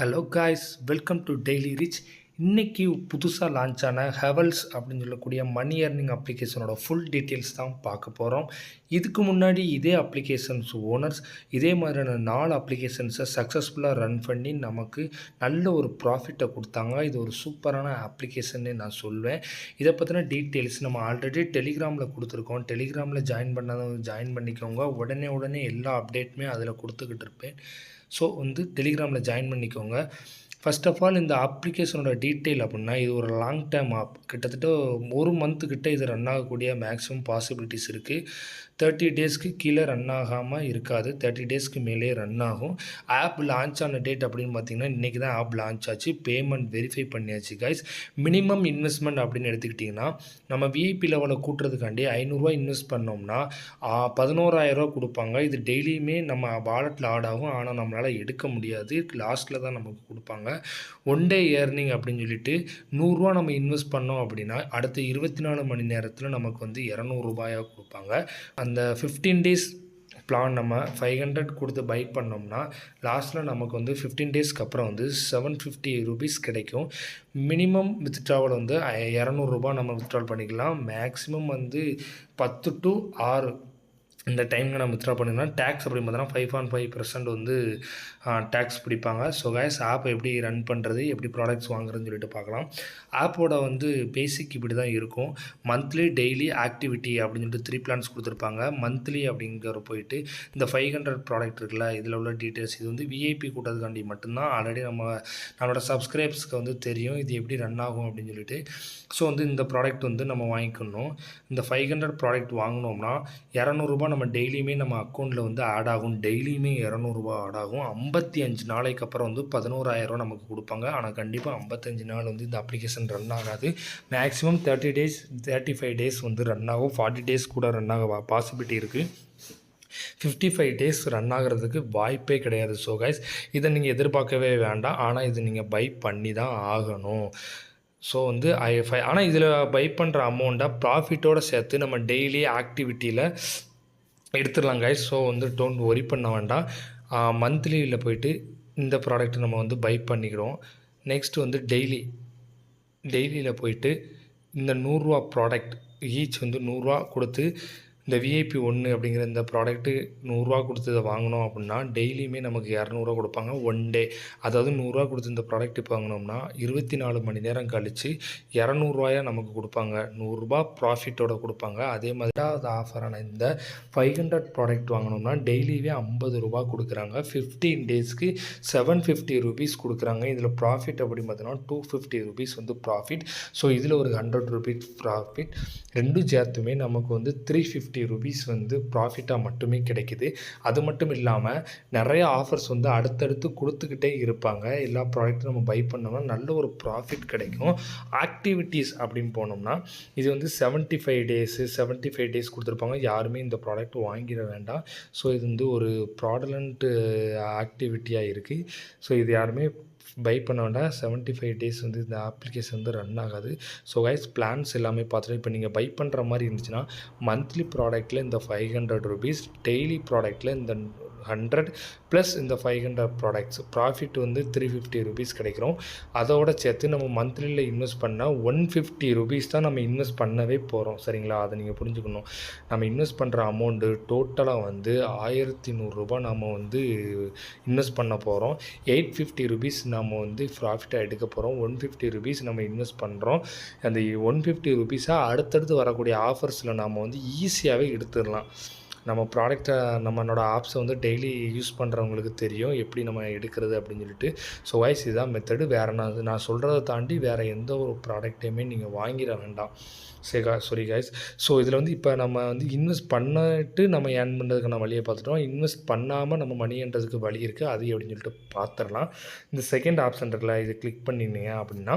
Hello guys, welcome to daily rich. இன்றைக்கி புதுசாக launch ஆன ஹெவல்ஸ் அப்படின்னு சொல்லக்கூடிய மணி ஏர்னிங் அப்ளிகேஷனோட ஃபுல் டீட்டெயில்ஸ் தான் பார்க்க போகிறோம். இதுக்கு முன்னாடி இதே அப்ளிகேஷன்ஸ் ஓனர்ஸ் இதே மாதிரியான 4 அப்ளிகேஷன்ஸை சக்ஸஸ்ஃபுல்லாக ரன் பண்ணி நமக்கு நல்ல ஒரு ப்ராஃபிட்டை கொடுத்தாங்க. இது ஒரு சூப்பரான அப்ளிகேஷன்னு நான் சொல்வேன். இதை பற்றின டீட்டெயில்ஸ் நம்ம ஆல்ரெடி டெலிகிராமில் கொடுத்துருக்கோம். டெலிகிராமில் ஜாயின் பண்ணிக்கோங்க. உடனே எல்லா அப்டேட்டுமே அதில் கொடுத்துக்கிட்டு இருப்பேன். ஸோ டெலிகிராமில் ஜாயின் பண்ணிக்கோங்க. ஃபர்ஸ்ட் ஆஃப் ஆல் இந்த அப்ளிகேஷனோட டீட்டெயில் அப்படின்னா, இது ஒரு லாங் டேர்ம் ஆப். கிட்டத்தட்ட 1 மந்த்துக்கிட்ட இது ரன் ஆகக்கூடிய மேக்ஸிமம் பாசிபிலிட்டிஸ் இருக்குது. 30 டேஸ்க்கு கீழே ரன் ஆகாமல் இருக்காது. 30 டேஸ்க்கு மேலே ரன் ஆகும். ஆப் லான்ச் ஆன டேட் அப்படின்னு பார்த்தீங்கன்னா, இன்றைக்கி தான் ஆப் லான்ச் ஆச்சு. பேமெண்ட் வெரிஃபை பண்ணியாச்சு கைஸ். மினிமம் இன்வெஸ்ட்மெண்ட் அப்படின்னு எடுத்துக்கிட்டிங்கன்னா, நம்ம விஐபி லெவலில் கூட்டுறதுக்காண்டி ₹500 இன்வெஸ்ட் பண்ணோம்னா 11,000 கொடுப்பாங்க. இது டெய்லியுமே நம்ம வாலெட்டில் ஆட் ஆகும். ஆனால் நம்மளால் எடுக்க முடியாது. லாஸ்ட்டில் தான் நமக்கு கொடுப்பாங்க. ஒன் டே ஏர்னிங் அப்படின்னு சொல்லிட்டு ₹100 நம்ம இன்வெஸ்ட் பண்ணோம் அப்படின்னா அடுத்த 24 மணி நேரத்தில் நமக்கு ₹200 கொடுப்பாங்க. அந்த 15 டேஸ் பிளான் நம்ம 500 கொடுத்து பை பண்ணோம்னா லாஸ்ட்டில் நமக்கு 15 டேஸ்க்கு அப்புறம் ₹750 கிடைக்கும். மினிமம் வித்ட்ராவல் ₹200 நம்ம வித்ட்ரால் பண்ணிக்கலாம். மேக்ஸிமம் 10 to 6 இந்த டைமில் நம்ம வித்ட்ரா பண்ணிங்கன்னா டேக்ஸ் அப்படின்னு பார்த்தோன்னா 5.5% டேக்ஸ் பிடிப்பாங்க. ஸோ கைஸ், ஆப் எப்படி ரன் பண்ணுறது, எப்படி ப்ராடக்ட்ஸ் வாங்குறதுன்னு சொல்லிட்டு பார்க்கலாம். ஆப்போட பேசிக் இப்படி தான் இருக்கும். மந்த்லி, டெய்லி, ஆக்டிவிட்டி அப்படின்னு சொல்லிட்டு 3 பிளான்ஸ் கொடுத்துருப்பாங்க. மந்த்லி அப்படிங்கிற போயிட்டு இந்த 500 ப்ராடக்ட் இருக்குல்ல, இதில் உள்ள டீட்டெயில்ஸ் இது விஐபி கூட்டத்துக்காண்டி மட்டும்தான். ஆல்ரெடி நம்மளோட சப்ஸ்கிரைப்ஸ்க்கு தெரியும் இது எப்படி ரன் ஆகும் அப்படின்னு சொல்லிட்டு. ஸோ இந்த ப்ராடக்ட் நம்ம வாங்கிக்கணும். இந்த 500 ப்ராடக்ட் வாங்கினோம்னா ₹200 நம்ம டெய்லியுமே நம்ம அக்கௌண்ட்டில் ஆட் ஆகும். டெய்லியுமே ₹200 ஆட் ஆகும். 55 நாளைக்கு அப்புறம் ₹11,000 நமக்கு கொடுப்பாங்க. ஆனால் கண்டிப்பாக 55 நாள் இந்த அப்ளிகேஷன் ரன் ஆகாது. மேக்ஸிமம் 30 டேஸ் 35 டேஸ் ரன் ஆகும். 40 டேஸ் கூட ரன் ஆக பாசிபிலிட்டி இருக்குது. 55 டேஸ் ரன் ஆகிறதுக்கு வாய்ப்பே கிடையாது. ஸோ கைஸ், இதை நீங்கள் எதிர்பார்க்கவே வேண்டாம். ஆனால் இது நீங்கள் பை பண்ணி தான் ஆகணும். ஸோ ஆனால் இதில் பை பண்ணுற அமௌண்ட்டை ப்ராஃபிட்டோடு சேர்த்து நம்ம டெய்லி ஆக்டிவிட்டியில் எடுத்துடலாம் கைஸ். ஸோ டோன்ட் ஒரி பண்ண வேண்டாம். மந்த்லியில் போய்ட்டு இந்த ப்ராடக்ட் நம்ம பை பண்ணிக்கிறோம். நெக்ஸ்ட்டு டெய்லியில் போய்ட்டு இந்த ₹100 ப்ராடக்ட் ஈச் ₹100 கொடுத்து இந்த விஐபி 1 அப்படிங்கிற இந்த ப்ராடக்ட்டு ₹100 கொடுத்து இதை வாங்கினோம் அப்படின்னா டெய்லியுமே நமக்கு ₹200 கொடுப்பாங்க. ஒன் டே, அதாவது ₹100 கொடுத்து இந்த ப்ராடக்ட் இப்போ வாங்கினோம்னா 24 மணி நேரம் கழித்து ₹200 நமக்கு கொடுப்பாங்க. ₹100 ப்ராஃபிட்டோட கொடுப்பாங்க. அதே மாதிரி ஆஃபரான இந்த 500 ப்ராடக்ட் வாங்கினோம்னா டெய்லியுமே ₹50 கொடுக்குறாங்க. 15 டேஸ்க்கு ₹750 கொடுக்குறாங்க. இதில் ப்ராஃபிட் அப்படின்னு பார்த்தோன்னா ₹250 ப்ராஃபிட். ஸோ இதில் ஒரு ₹100 ப்ராஃபிட். ரெண்டும் சேர்த்துமே நமக்கு ₹350 ப்ராஃபிட்டாக மட்டுமே கிடைக்குது. அது மட்டும் இல்லாமல் நிறைய ஆஃபர்ஸ் அடுத்தடுத்து கொடுத்துக்கிட்டே இருப்பாங்க. எல்லா ப்ராடக்ட்டும் நம்ம பை பண்ணோம்னா நல்ல ஒரு ப்ராஃபிட் கிடைக்கும். ஆக்டிவிட்டீஸ் அப்படின்னு போனோம்னா இது 75 டேஸ் கொடுத்துருப்பாங்க. யாருமே இந்த ப்ராடக்ட் வாங்கிட வேண்டாம். ஸோ இது ஒரு ப்ராடலண்ட் ஆக்டிவிட்டியாக இருக்குது. ஸோ இது யாருமே பை பண்ண வேண்டாம். 75 டேஸ் இந்த அப்ளிகேஷன் ரன் ஆகாது. ஸோ கைஸ், பிளான்ஸ் எல்லாமே பார்த்துட்டு இப்போ நீங்கள் பை பண்ணுற மாதிரி இருந்துச்சுன்னா மந்த்லி ப்ராடக்ட்டில் இந்த ₹500, டெய்லி ப்ராடக்ட்டில் இந்த 100 ப்ளஸ் இந்த 500 ப்ராடக்ட்ஸ் ப்ராஃபிட் ₹350 கிடைக்கிறோம். அதோட சேர்த்து நம்ம மந்த்லியில் இன்வெஸ்ட் பண்ணால் ₹150 தான் நம்ம இன்வெஸ்ட் பண்ணவே போகிறோம். சரிங்களா? அதை நீங்கள் புரிஞ்சுக்கணும். நம்ம இன்வெஸ்ட் பண்ணுற அமௌண்ட்டு டோட்டலாக ₹1,100 நம்ம இன்வெஸ்ட் பண்ண போகிறோம். ₹850 நம்ம ப்ராஃபிட்டாக எடுக்க போகிறோம். ₹150 நம்ம இன்வெஸ்ட் பண்ணுறோம். அந்த ₹150 அடுத்தடுத்து வரக்கூடிய ஆஃபர்ஸில் நாம் ஈஸியாகவே எடுத்துடலாம். நம்ம ப்ராடக்டை நம்மளோட ஆப்ஸை டெய்லி யூஸ் பண்ணுறவங்களுக்கு தெரியும் எப்படி நம்ம எடுக்கிறது அப்படின்னு சொல்லிட்டு. ஸோ கைஸ், இதுதான் மெத்தடு. வேறு நான் சொல்கிறத தாண்டி வேறு எந்த ஒரு ப்ராடக்டையுமே நீங்கள் வாங்கிட வேண்டாம். Sorry guys. ஸோ இதில் இப்போ நம்ம இன்வெஸ்ட் பண்ணிட்டு நம்ம ஏர்ன் பண்ணுறதுக்கான வழியை பார்த்துட்டோம். இன்வெஸ்ட் பண்ணாமல் நம்ம மணி ஏன்றதுக்கு வழி இருக்குது. அது எப்படின்னு சொல்லிட்டு பார்த்துடலாம். இந்த செகண்ட் ஆப்ஷன் இருக்குல்ல, இது கிளிக் பண்ணினீங்க அப்படின்னா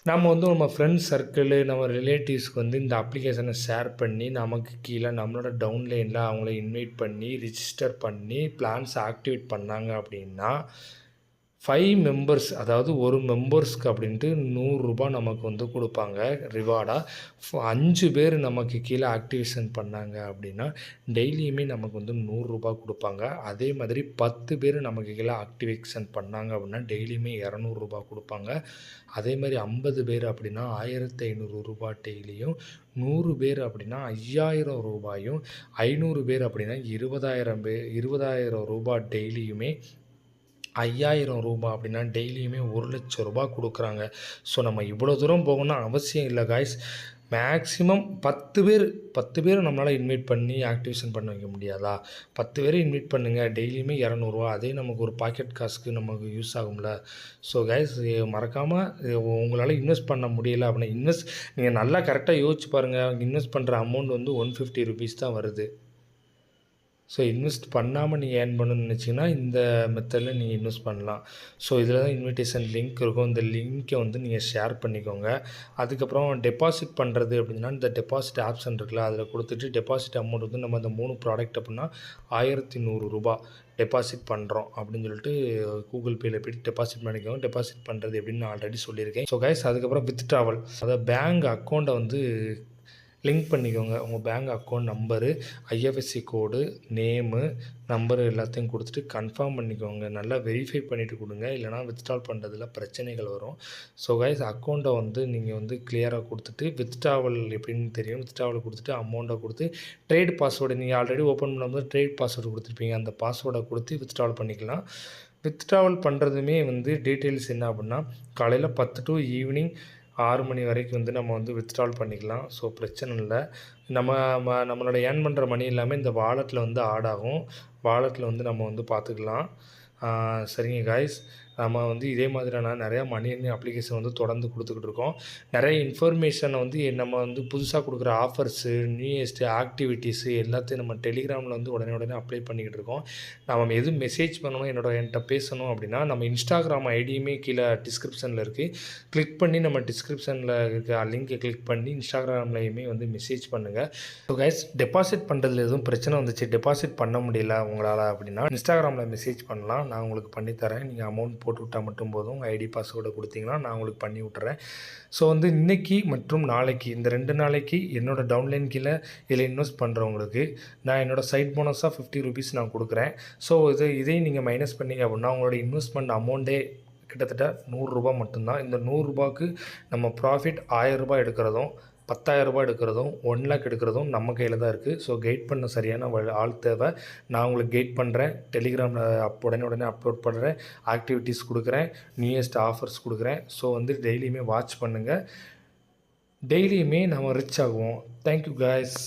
நம்ம நம்ம ஃப்ரெண்ட்ஸ் சர்க்கிள், நம்ம ரிலேட்டிவ்ஸ்க்கு இந்த அப்ளிகேஷனை ஷேர் பண்ணி நமக்கு கீழே நம்மளோட டவுன்லைனில் அவங்கள இன்வைட் பண்ணி ரிஜிஸ்டர் பண்ணி பிளான்ஸ் ஆக்டிவேட் பண்ணாங்க அப்படின்னா 5 மெம்பர்ஸ் அதாவது ஒரு மெம்பர்ஸ்க்கு அப்படின்ட்டு ரூ. 100 நமக்கு வந்து குடுப்பாங்க ரிவார்டா. 5 பேர் நமக்கு கீழ ஆக்டிவேஷன் பண்ணாங்க அப்படின்னா, டெய்லியுமே நமக்கு வந்து ரூ. 100 குடுப்பாங்க. அதே மாதிரி 10 பேர் நமக்கு கீழ ஆக்டிவேஷன் பண்ணாங்க அப்படின்னா, டெய்லியுமே ரூ. 200 குடுப்பாங்க. அதே மாரி 50 பேர் அப்படின்னா ரூ. 1500 டெய்லியும், 100 பேர் அப்படின்னா ரூ. 5000யும், 500 பேர் அப்படின்னா ரூ. 20,000 டெய்லியுமே ரூ. 5,000 அப்படின்னா டெய்லியுமே ரூ. 1,00,000 குடுக்குறாங்க. ஸோ நம்ம இவ்வளோ தூரம் போகணும்னு அவசியம் இல்ல காய்ஸ். மேக்ஸிமம் 10 பேர் நம்மளால இன்வைட் பண்ணி ஆக்டிவேஷன் பண்ண வைக்க முடியாதா? 10 பேர இன்வைட் பண்ணுங்க. டெய்லியுமே ரூ. 200 அதே நமக்கு ஒரு பாக்கெட் காசுக்கு நமக்கு யூஸ் ஆகும்ல. ஸோ காய்ஸ் மறக்காம உங்களால இன்வெஸ்ட் பண்ண முடியல அப்படின்னா, நீங்க நல்லா கரெக்ட்டா யோசிச்சு பாருங்க. இன்வெஸ்ட் பண்ற அமௌண்ட் வந்து ₹150 தான் வருது. ஸோ இன்வெஸ்ட் பண்ணாமல் நீங்கள் ஏர்ன் பண்ணணும்னு நினச்சிங்கன்னா இந்த மெத்தடில் நீங்கள் இன்வெஸ்ட் பண்ணலாம். ஸோ இதில் தான் இன்விடேஷன் லிங்க் இருக்கும். இந்த லிங்க்கை வந்து நீங்கள் ஷேர் பண்ணிக்கோங்க. அதுக்கப்புறம் டெபாசிட் பண்ணுறது அப்படின்னா இந்த டெபாசிட் ஆப்ஷன் இருக்குல்ல, அதில் கொடுத்துட்டு டெபாசிட் அமௌண்ட் வந்து நம்ம இந்த 3 ப்ராடக்ட் அப்படின்னா ரூ. 1,100 டெபாசிட் பண்ணுறோம் அப்படின்னு சொல்லிட்டு கூகுள் பேயில் போய்ட்டு டெபாசிட் பண்ணிக்கோங்க. டெபாசிட் பண்ணுறது எப்படின்னு நான் ஆல்ரெடி சொல்லியிருக்கேன். ஸோ கைஸ் அதுக்கப்புறம் வித்ட்ராவல் அதாவது பேங்க் அக்கௌண்ட்டை வந்து லிங்க் பண்ணிக்கோங்க. உங்கள் பேங்க் அக்கௌண்ட் நம்பரு, ஐஎஃப்எஸ்சி கோடு, நேமு, நம்பரு எல்லாத்தையும் கொடுத்துட்டு கன்ஃபார்ம் பண்ணிக்கோங்க. நல்லா வெரிஃபை பண்ணிவிட்டு கொடுங்க. இல்லைனா வித்ட்ரால் பண்ணுறதுல பிரச்சனைகள் வரும். ஸோ கைஸ் அக்கௌண்ட்டை வந்து நீங்கள் வந்து கிளியராக கொடுத்துட்டு வித்ட்ராவல் எப்படின்னு தெரியும். வித்ட்ராவல் கொடுத்துட்டு அமௌண்ட்டை கொடுத்து ட்ரேட் பாஸ்வேர்டு நீங்கள் ஆல்ரெடி ஓப்பன் பண்ணும்போது ட்ரேட் பாஸ்வேர்டு கொடுத்துருப்பீங்க. அந்த பாஸ்வேர்டை கொடுத்து வித்ட்ராவல் பண்ணிக்கலாம். வித்ட்ராவல் பண்ணுறதுமே வந்து டீட்டெயில்ஸ் என்ன அப்படின்னா, காலையில் 10 to ஈவினிங் 6 மணி வரைக்கும் வந்து நம்ம வந்து வித்ட்ரால் பண்ணிக்கலாம். ஸோ பிரச்சனை இல்ல. நம்மளோட ஏர்ன் பண்ணுற மணி எல்லாமே இந்த வாலெட்டில் வந்து ஆட் ஆகும். வாலெட்டில் வந்து நம்ம வந்து பார்த்துக்கலாம். சரிங்க காய்ஸ். நம்ம வந்து இதே மாதிரியான நிறையா மணி ஏர்னிங் அப்ளிகேஷன் வந்து தொடர்ந்து கொடுத்துக்கிட்டு இருக்கோம். நிறைய இன்ஃபர்மேஷனை வந்து நம்ம வந்து புதுசாக கொடுக்குற ஆஃபர்ஸு, நியூயஸ்ட்டு ஆக்டிவிட்டீஸு எல்லாத்தையும் நம்ம டெலிகிராமில் வந்து உடனே அப்ளை பண்ணிக்கிட்டு இருக்கோம். நம்ம எதுவும் மெசேஜ் பண்ணணும், என்கிட்ட பேசணும் அப்படின்னா நம்ம இன்ஸ்டாகிராம் ஐடியுமே கீழே டிஸ்கிரிப்ஷனில் இருக்குது. கிளிக் பண்ணி நம்ம டிஸ்கிரிப்ஷனில் இருக்க லிங்கை கிளிக் பண்ணி இன்ஸ்டாகிராம்லேயுமே வந்து மெசேஜ் பண்ணுங்கள். ஸோ கைஸ் டெபாசிட் பண்ணுறதுல எதுவும் பிரச்சனை வந்துச்சு, டெபாசிட் பண்ண முடியல உங்களால் அப்படின்னா இன்ஸ்டாகிராமில் மெசேஜ் பண்ணலாம். நான் உங்களுக்கு பண்ணித்தரேன். நீங்கள் அமௌண்ட் போட்டு விட்டால் மட்டும் போதும். உங்கள் ஐடி பாஸ்வேர்டை கொடுத்தீங்கன்னா நான் உங்களுக்கு பண்ணி விட்டுறேன். ஸோ வந்து இன்றைக்கி மற்றும் நாளைக்கு இந்த 2 நாளைக்கு என்னோடய டவுன்லைன் கீழே இதில் இன்வெஸ்ட் பண்ணுறவங்களுக்கு நான் என்னோடய சைட் போனஸாக ₹50 நான் கொடுக்குறேன். ஸோ இதையும் நீங்கள் மைனஸ் பண்ணிங்க அப்படின்னா உங்களோட இன்வெஸ்ட்மெண்ட் அமௌண்ட்டே கிட்டத்தட்ட ₹100 மட்டும்தான். இந்த ₹100க்கு நம்ம ப்ராஃபிட் ₹1000 எடுக்கிறதும், ₹10,000 எடுக்கிறதும், 1,00,000 எடுக்கிறதும் நம்ம கையில் தான் இருக்குது. ஸோ கைட் பண்ண சரியான ஆள் தேவை. நான் உங்களுக்கு கைட் பண்ணுறேன். டெலிகிராமில் உடனே அப்லோட் பண்ணுறேன். ஆக்டிவிட்டீஸ் கொடுக்குறேன். நியூயஸ்ட் ஆஃபர்ஸ் கொடுக்குறேன். ஸோ வந்து டெய்லியுமே வாட்ச் பண்ணுங்கள். டெய்லியுமே நம்ம ரிச் ஆகுவோம். Thank you guys.